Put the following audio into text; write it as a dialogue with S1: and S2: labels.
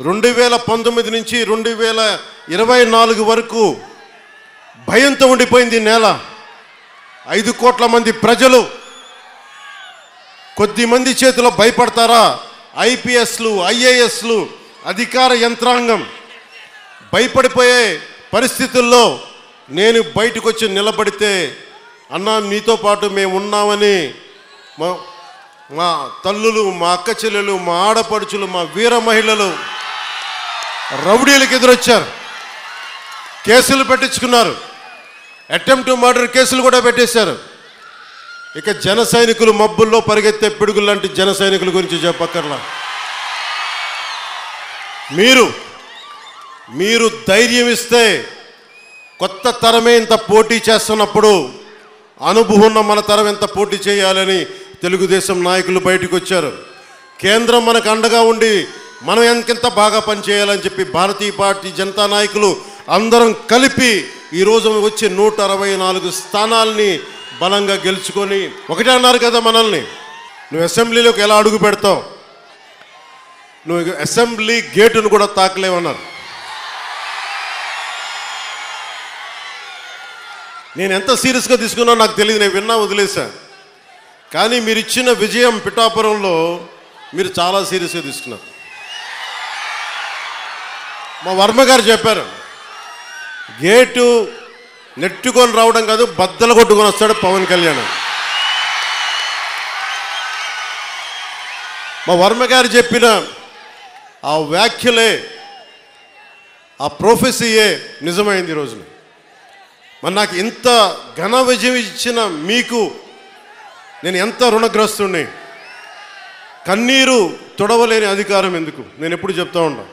S1: 2019 నుంచి 2024 వరకు భయంతో ఉండిపోయింది నేల. 5 కోట్ల మంది ప్రజలు కొద్ది మంది చేతిలో భయపడతారా? ఐపీఎస్లు, ఐఏఎస్లు, అధికార యంత్రాంగం భయపడిపోయే పరిస్థితుల్లో నేను బయటకు వచ్చి నిలబడితే, అన్నా నీతో పాటు మేము ఉన్నామని మా తల్లులు, మా అక్క చెల్లెలు, మా ఆడపడుచులు, మా వీర మహిళలు రౌడీలకు ఎదురొచ్చారు, కేసులు పెట్టించుకున్నారు, అటెంప్ట్ టు మర్డర్ కేసులు కూడా పెట్టేశారు. ఇక జన సైనికులు మబ్బుల్లో పరిగెత్తే పిడుగులు లాంటి జన సైనికుల గురించి చెప్పక్కర్లా. మీరు ధైర్యం ఇస్తే, కొత్త తరమే ఇంత పోటీ చేస్తున్నప్పుడు అనుభవం ఉన్న మన తరం ఎంత పోటీ చేయాలని తెలుగుదేశం నాయకులు బయటకు వచ్చారు. కేంద్రం మనకు అండగా ఉండి మనం ఎంకెంత బాగా పనిచేయాలని చెప్పి భారతీయ పార్టీ జనతా నాయకులు అందరం కలిపి ఈరోజు వచ్చి 164 స్థానాల్ని బలంగా గెలుచుకొని ఒకటే అన్నారు కదా మనల్ని, నువ్వు అసెంబ్లీలోకి ఎలా అడుగు పెడతావు, నువ్వు అసెంబ్లీ గేటును కూడా తాకలేవన్నారు. నేను ఎంత సీరియస్గా తీసుకున్నా నాకు తెలియదు, నేను విన్నా వదిలేశాను. కానీ మీరు ఇచ్చిన విజయం పిఠాపురంలో మీరు చాలా సీరియస్గా తీసుకున్నారు. మా వర్మ గారు చెప్పారు, గేటు నెట్టుకొని రావడం కాదు, బద్దలు కొట్టుకొని వస్తాడు పవన్ కళ్యాణ్. మా వర్మ గారు చెప్పిన ఆ వ్యాఖ్యలే, ఆ ప్రొఫెసీయే నిజమైంది ఈరోజున. మరి నాకు ఇంత ఘన విజయం ఇచ్చిన మీకు నేను ఎంత రుణగ్రస్తుడిని. కన్నీరు తొడవలేని అధికారం ఎందుకు, నేను ఎప్పుడు చెప్తా ఉంటాను.